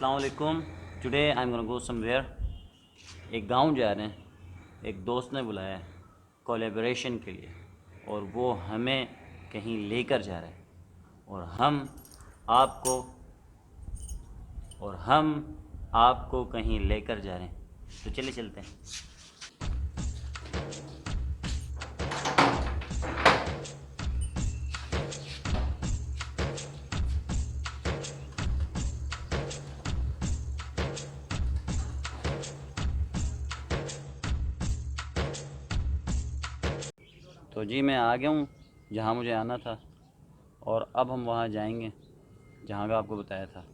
अस्सलाम वालेकुम। Today I am gonna go somewhere. एक गांव जा रहे हैं, एक दोस्त ने बुलाया है कोलैबोरेशन के लिए और वो हमें कहीं लेकर जा रहा है और हम आपको कहीं लेकर जा रहे हैं, तो चलिए चलते हैं। तो जी मैं आ गया हूँ जहाँ मुझे आना था और अब हम वहाँ जाएंगे जहाँ का आपको बताया था।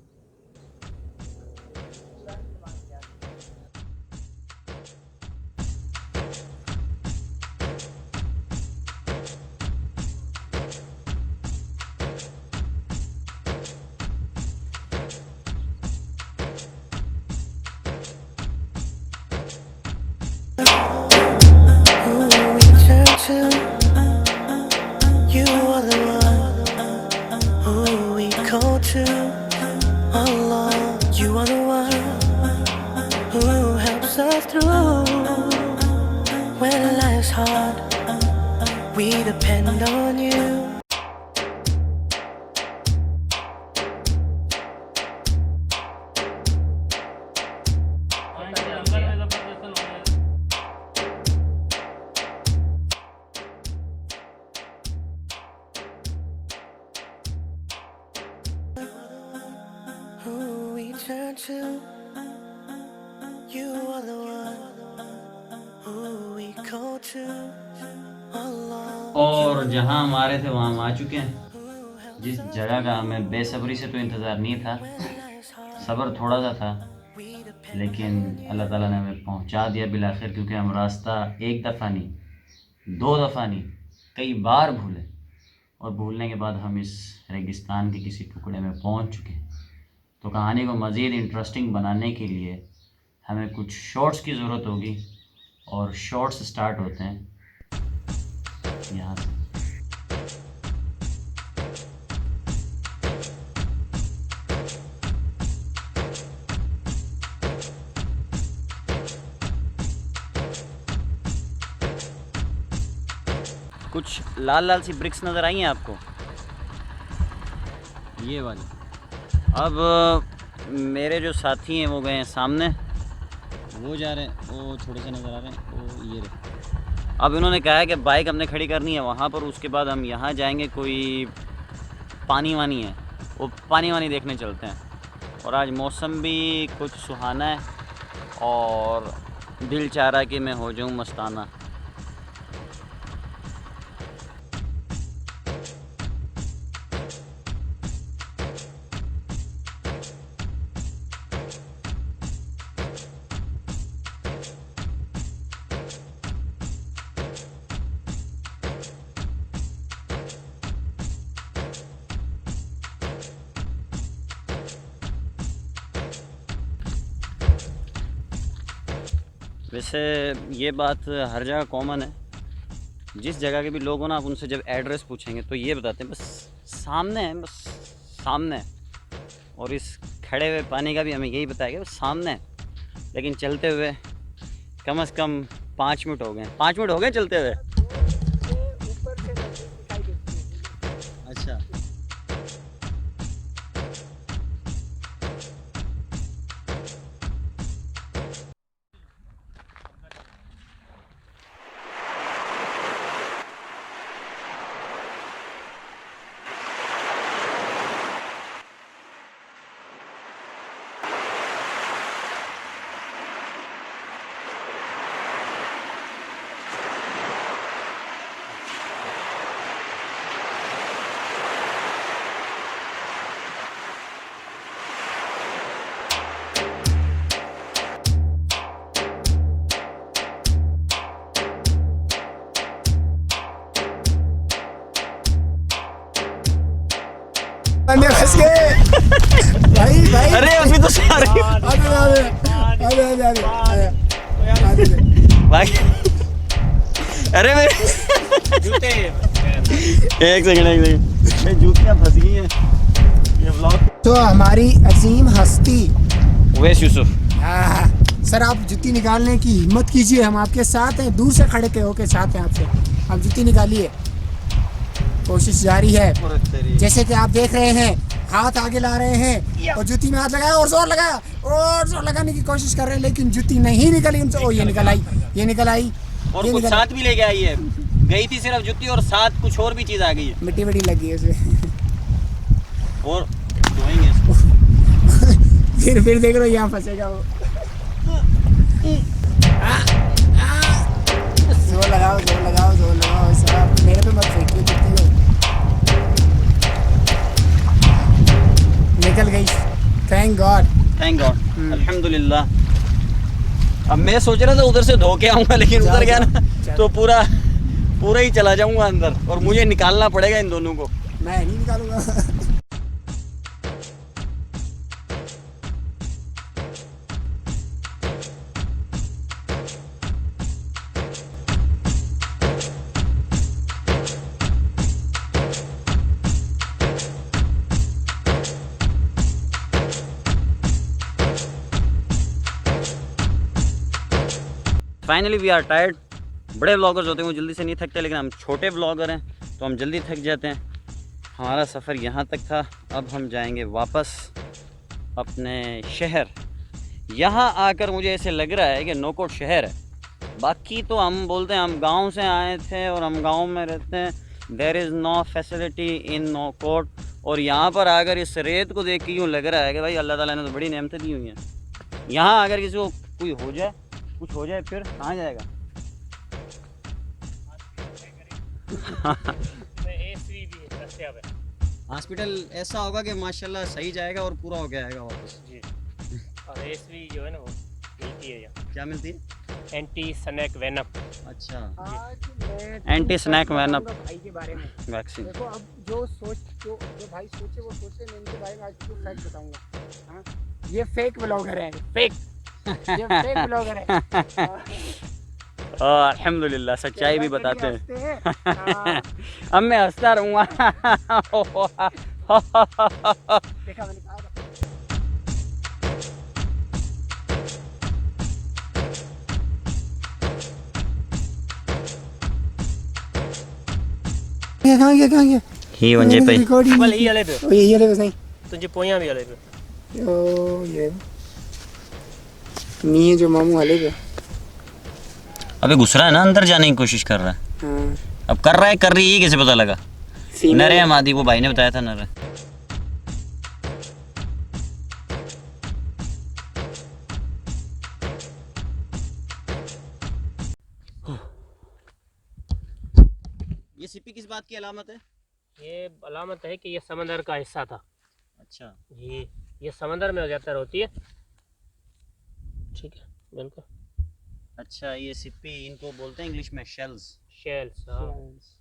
You are the one who helps us through when life's hard. We depend on you. Who we turn to. You are the one who we call to. Allah. और जहाँ हम आ रहे थे वहाँ हम आ चुके हैं। जिस जगह का हमें बेसब्री से तो इंतज़ार नहीं था, सब्र थोड़ा सा था, लेकिन अल्लाह ताला ने हमें पहुँचा दिया बिलाखिर, क्योंकि हम रास्ता एक दफ़ा नहीं, दो दफ़ा नहीं, कई बार भूले और भूलने के बाद हम इस रेगिस्तान के किसी टुकड़े में पहुँच चुके हैं। तो कहानी को मज़ीद इंटरेस्टिंग बनाने के लिए हमें कुछ शॉर्ट्स की ज़रूरत होगी और शॉर्ट्स स्टार्ट होते हैं यहाँ से। कुछ लाल लाल सी ब्रिक्स नज़र आई हैं आपको, ये वाली। अब मेरे जो साथी हैं वो गए हैं सामने, वो जा रहे हैं, वो छोटे से नज़र आ रहे हैं, वो ये रहे। अब इन्होंने कहा है कि बाइक हमने खड़ी करनी है वहाँ पर, उसके बाद हम यहाँ जाएंगे, कोई पानी वानी है, वो पानी वानी देखने चलते हैं। और आज मौसम भी कुछ सुहाना है और दिल चाह रहा है कि मैं हो जाऊँ मस्ताना। वैसे ये बात हर जगह कॉमन है, जिस जगह के भी लोग हो ना, आप उनसे जब एड्रेस पूछेंगे तो ये बताते हैं बस सामने है, बस सामने है। और इस खड़े हुए पानी का भी हमें यही बताया गया, बस सामने है। लेकिन चलते हुए कम से कम 5 मिनट हो गए, 5 मिनट हो गए चलते हुए। अच्छा, अंदर फंस गए भाई भाई। अरे अभी तो सारे भाई, अरे मेरे जूते, एक सेकंड, जूतियाँ फंस गई हैं। ये व्लॉग तो हमारी अजीम हस्ती उवैस यूसुफ। सर आप जुत्ती निकालने की हिम्मत कीजिए, हम आपके साथ हैं, दूर से खड़े के होके साथ हैं आपसे। आप जुत्ती निकालिए, कोशिश जारी है। जैसे कि आप देख रहे हैं, हाथ आगे ला रहे हैं और जुत्ती में हाथ लगाया और जोर लगाया और जोर लगाने की कोशिश कर रहे हैं, लेकिन जुत्ती नहीं निकली उनसे। ओ ये निकल आई, ये निकल आई, और ये कुछ निकल साथ भी लेके आई है, गई थी सिर्फ जुत्ती और साथ कुछ और भी चीज़ आ गई है। मिट्टी मिट्टी लगी है उसे। और धोएंगे इसको। फिर देख लो यहाँ फंसेगा वो। जोर लगाओ, जोर लगाओ, जोर लगाओ साहब, मेरे पे मत फेंकिए जुत्ती को। निकल गई, थैंक गॉड। थैंक गॉड, अल्हम्दुलिल्लाह। अब मैं सोच रहा था उधर से धो के आऊँगा, लेकिन उधर गया ना तो पूरा ही चला जाऊँगा अंदर, और मुझे निकालना पड़ेगा इन दोनों को। मैं नहीं निकालूंगा। Finally we are tired. बड़े व्लॉगर्स होते हैं वो जल्दी से नहीं थकते, लेकिन हम छोटे व्लॉगर हैं तो हम जल्दी थक जाते हैं। हमारा सफ़र यहाँ तक था, अब हम जाएंगे वापस अपने शहर। यहाँ आकर मुझे ऐसे लग रहा है कि नोकोट शहर है। बाकी तो हम बोलते हैं हम गांव से आए थे और हम गांव में रहते हैं। There is no facility in नोकोट। और यहाँ पर आकर इस रेत को देख के यूँ लग रहा है कि भाई अल्लाह ताला ने तो बड़ी नेमतें दी हुई हैं। यहाँ अगर किसी को कोई हो जाए, कुछ हो जाए, फिर कहाँ जाएगा? हॉस्पिटल ऐसा होगा कि माशाल्लाह सही जाएगा और पूरा हो गया आएगा वापस जी। और एसवी जो है ना वो मिलती है यहाँ, क्या मिलती है? Anti snake venom. अच्छा, आज मैं एंटी स्नैक वेनम भाई के बारे में। वैक्सीन। देखो अब जो भाई सोचे वो सोचे, मैं इनके बारे में आज आपको फैक्ट बताऊंगा। हाँ, ये फेक ब्लॉगर है, फेक। ये फेक ब्लॉगर है। अल्हम्दुलिल्लाह, सच्चाई भी बताते हैं। हाँ, अब मैं हंसता रहूँगा। देखा मैंने कहा था। कहाँ गया? ही वंजे पे रिकॉर्डिंग बल ही हले पे ओ ये ले सही। तुझे पोया भी हले पे। ओ ये नहीं है जो मामू हले पे। अबे घुस रहा है ना, अंदर जाने की कोशिश कर रहा है। हाँ, अब कर रहा है, कर रही है, कैसे पता लगा? नरे है मादी, वो भाई ने बताया था नरे। ये सिप्पी किस बात की अलामत है? ये अलामत है कि ये समंदर का हिस्सा था। अच्छा, ये समंदर में ज़्यादातर होती है। ठीक है, बिल्कुल। अच्छा, ये सिप्पी इनको बोलते हैं इंग्लिश में शेल्स। शेल्स।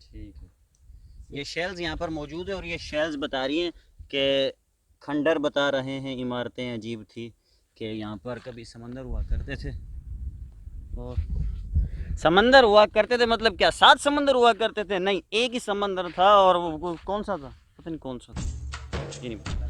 ठीक है, ये शेल्स यहाँ पर मौजूद है और ये शेल्स बता रही हैं कि खंडर बता रहे हैं, इमारतें अजीब थी कि यहाँ पर कभी समंदर हुआ करते थे। और समंदर हुआ करते थे मतलब क्या 7 समंदर हुआ करते थे? नहीं, एक ही समंदर था और वो कौन सा था पता नहीं कौन सा था, ये नहीं पता।